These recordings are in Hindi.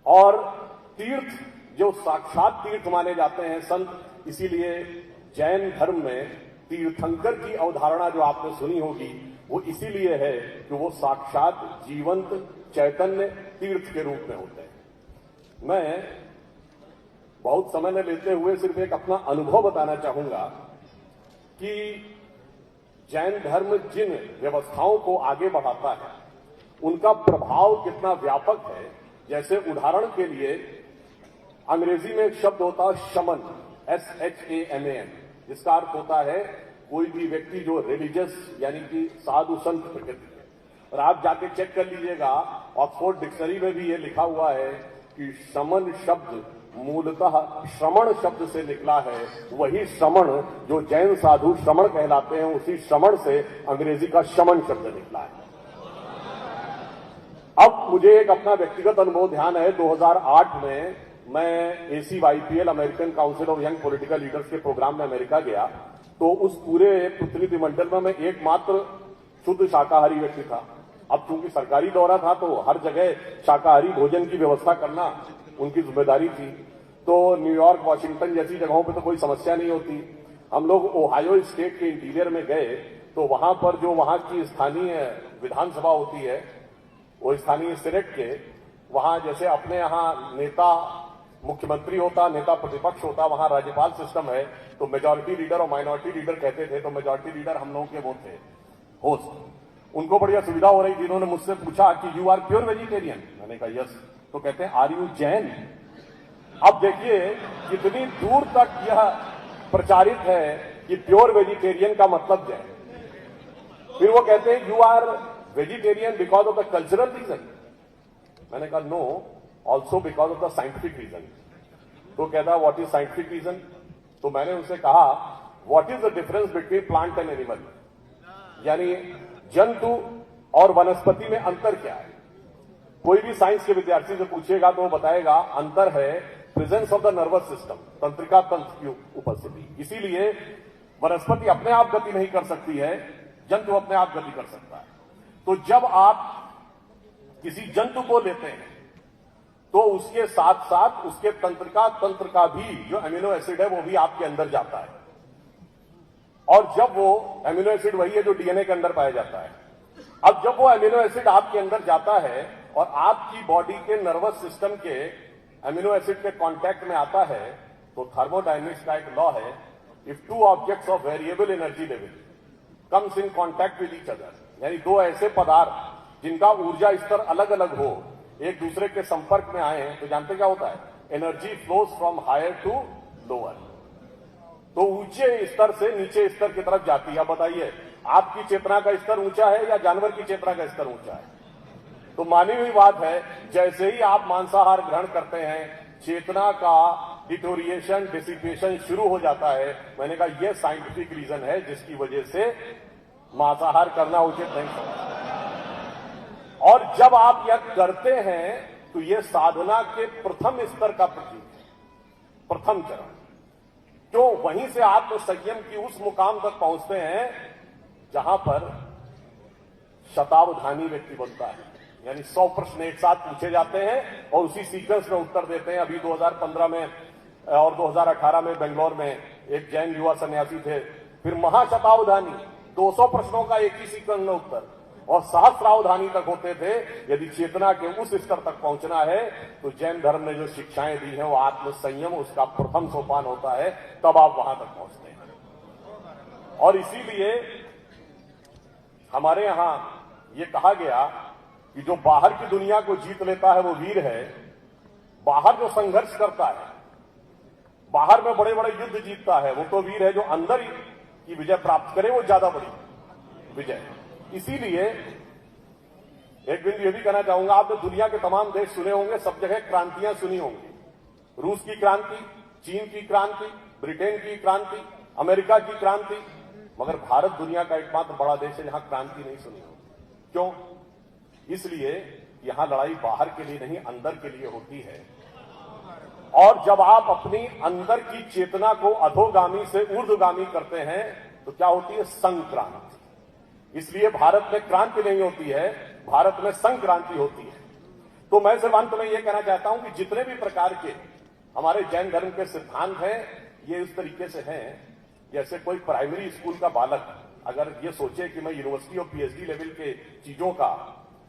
और तीर्थ जो साक्षात तीर्थ माने जाते हैं संत, इसीलिए जैन धर्म में तीर्थंकर की अवधारणा जो आपने सुनी होगी वो इसीलिए है कि वो साक्षात जीवंत चैतन्य तीर्थ के रूप में होते हैं। मैं बहुत समय न लेते हुए सिर्फ एक अपना अनुभव बताना चाहूंगा कि जैन धर्म जिन व्यवस्थाओं को आगे बढ़ाता है उनका प्रभाव कितना व्यापक है। जैसे उदाहरण के लिए अंग्रेजी में एक शब्द होता है शमन, SHAMAN, जिसका अर्थ होता है कोई भी व्यक्ति जो रिलीजियस यानी कि साधु संत प्रकृति है। और आप जाके चेक कर लीजिएगा, ऑक्सफोर्ड डिक्शनरी में भी ये लिखा हुआ है कि शमन शब्द मूलतः श्रमण शब्द से निकला है। वही श्रमण जो जैन साधु श्रमण कहलाते हैं, उसी श्रमण से अंग्रेजी का शमन शब्द निकला है। अब मुझे एक अपना व्यक्तिगत अनुभव ध्यान है। 2008 में मैं ACYPL American council of young political leaders के प्रोग्राम में अमेरिका गया, तो उस पूरे प्रतिनिधिमंडल में मैं एकमात्र शुद्ध शाकाहारी व्यक्ति था। अब चूंकि सरकारी दौरा था तो हर जगह शाकाहारी भोजन की व्यवस्था करना उनकी जिम्मेदारी थी। तो न्यूयॉर्क, वॉशिंगटन जैसी जगहों पे तो कोई समस्या नहीं होती। हम लोग ओहायो स्टेट के इंटीरियर में गए तो वहां पर जो वहां की स्थानीय विधानसभा होती है, वो स्थानीय सीनेट के वहां जैसे अपने यहाँ नेता मुख्यमंत्री होता, नेता प्रतिपक्ष होता, वहां राज्यपाल सिस्टम है। तो मेजॉरिटी लीडर और माइनॉरिटी लीडर कहते थे, तो मेजॉरिटी लीडर हम लोगों के वो थे होस्ट। उनको बढ़िया सुविधा हो रही थी। उन्होंने मुझसे पूछा कि यू आर प्योर वेजिटेरियन? मैंने कहा यस। तो कहते हैं आर यू जैन? अब देखिए कितनी दूर तक यह प्रचारित है कि प्योर वेजिटेरियन का मतलब जैन। फिर वो कहते हैं you are vegetarian because of the cultural reason? मैंने कहा no, also because of the scientific reason. तो कहता व्हाट इज साइंटिफिक रीजन? तो मैंने उनसे कहा what is the difference between plant and animal, यानी जंतु और वनस्पति में अंतर क्या है। कोई भी साइंस के विद्यार्थी से पूछेगा तो वो बताएगा अंतर है presence of the nervous system, तंत्रिका तंत्र की उपस्थिति। इसीलिए वनस्पति अपने आप गति नहीं कर सकती है, जंतु अपने आप गति कर सकता है। तो जब आप किसी जंतु को लेते हैं तो उसके साथ साथ उसके तंत्रिका तंत्र का भी जो एमिनो एसिड है वो भी आपके अंदर जाता है। और जब वो एमिनो एसिड वही है जो डीएनए के अंदर पाया जाता है। अब जब वो एमिनो एसिड आपके अंदर जाता है और आपकी बॉडी के नर्वस सिस्टम के एमिनो एसिड के कांटेक्ट में आता है, तो थर्मोडायनेमिक्स का एक लॉ है, if two objects of variable energy level comes in contact with each other, यानी दो ऐसे पदार्थ जिनका ऊर्जा स्तर अलग अलग हो, एक दूसरे के संपर्क में आए, तो जानते क्या होता है? Energy flows from higher to lower. तो ऊंचे स्तर से नीचे स्तर की तरफ जाती है। बताइए आपकी चेतना का स्तर ऊंचा है या जानवर की चेतना का स्तर ऊंचा है? तो मानी हुई बात है, जैसे ही आप मांसाहार ग्रहण करते हैं चेतना का डिटोरिएशन, डिसिपेशन शुरू हो जाता है। मैंने कहा यह साइंटिफिक रीजन है जिसकी वजह से मांसाहार करना उचित नहीं समझता। और जब आप यह करते हैं तो यह साधना के प्रथम स्तर का प्रतीक है, प्रथम चरण। तो वहीं से आत्म संयम की उस मुकाम तक पहुंचते हैं जहां पर शतावधानी व्यक्ति बनता है, यानी 100 प्रश्न एक साथ पूछे जाते हैं और उसी सीक्वेंस में उत्तर देते हैं। अभी 2015 में और 2018 में बेंगलोर में एक जैन युवा सन्यासी थे, फिर महाशतावधानी 200 प्रश्नों का एक ही सीक्वेंस में उत्तर, और सहस्रावधानी तक होते थे। यदि चेतना के उस स्तर तक पहुंचना है तो जैन धर्म ने जो शिक्षाएं दी हैं वो आत्म संयम उसका प्रथम सोपान होता है, तब आप वहां तक पहुंचते हैं। और इसीलिए हमारे यहां ये कहा गया कि जो बाहर की दुनिया को जीत लेता है वो वीर है। बाहर जो संघर्ष करता है, बाहर में बड़े बड़े युद्ध जीतता है, वो तो वीर है। जो अंदर की विजय प्राप्त करे वो ज्यादा बड़ी विजय है। इसीलिए एक बिंदु ये भी कहना चाहूंगा, आपने दुनिया के तमाम देश सुने होंगे, सब जगह क्रांतियां सुनी होंगी। रूस की क्रांति, चीन की क्रांति, ब्रिटेन की क्रांति, अमेरिका की क्रांति, मगर भारत दुनिया का एकमात्र बड़ा देश है जहां क्रांति नहीं सुनी होगी। क्यों? इसलिए यहां लड़ाई बाहर के लिए नहीं, अंदर के लिए होती है। और जब आप अपनी अंदर की चेतना को अधोगामी से ऊर्ध्वगामी करते हैं तो क्या होती है? संक्रांति। इसलिए भारत में क्रांति नहीं होती है, भारत में संक्रांति होती है। तो मैं सिर्फ अंत में यह कहना चाहता हूं कि जितने भी प्रकार के हमारे जैन धर्म के सिद्धांत हैं, ये इस तरीके से हैं जैसे कोई प्राइमरी स्कूल का बालक अगर ये सोचे कि मैं यूनिवर्सिटी और पीएचडी लेवल के चीजों का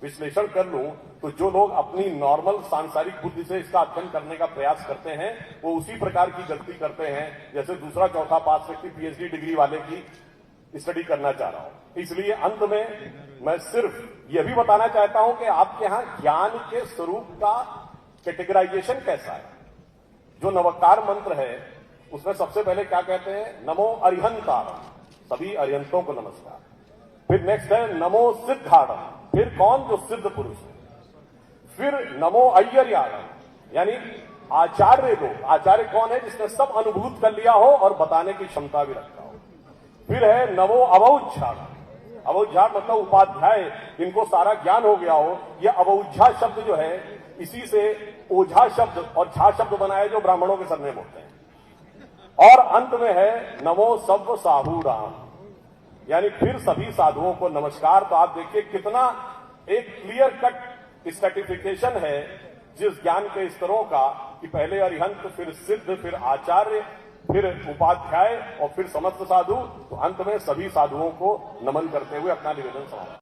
विश्लेषण कर लूं, तो जो लोग अपनी नॉर्मल सांसारिक बुद्धि से इसका अध्ययन करने का प्रयास करते हैं वो उसी प्रकार की गलती करते हैं जैसे दूसरा चौथा पास व्यक्ति पीएचडी डिग्री वाले की स्टडी करना चाह रहा हूं। इसलिए अंत में मैं सिर्फ यह भी बताना चाहता हूं कि आपके यहां ज्ञान के स्वरूप का कैटेगराइजेशन कैसा है। जो नवकार मंत्र है उसमें सबसे पहले क्या कहते हैं, नमो अरिहंतारम, सभी अरिहंतों को नमस्कार। फिर नेक्स्ट है नमो सिद्धारम, फिर कौन, जो सिद्ध पुरुष है। फिर नमो अय्यर्याणम, यानी आचार्य लोग। आचार्य कौन है, जिसने सब अनुभूत कर लिया हो और बताने की क्षमता भी रखता हो। फिर है नमो अवौझाण, अवौझाण मतलब उपाध्याय, इनको सारा ज्ञान हो गया हो। यह अवौझा शब्द जो है इसी से ओझा शब्द और झा शब्द बनाए जो ब्राह्मणों के सरनेम होते हैं। और अंत में है नमो सर्व साहूराम, यानी फिर सभी साधुओं को नमस्कार। तो आप देखिए कितना एक क्लियर कट स्ट्रैटिफिकेशन है जिस ज्ञान के स्तरों का, कि पहले अरिहंत, फिर सिद्ध, फिर आचार्य, फिर उपाध्याय और फिर समस्त साधु। तो अंत में सभी साधुओं को नमन करते हुए अपना निवेदन समाप्त।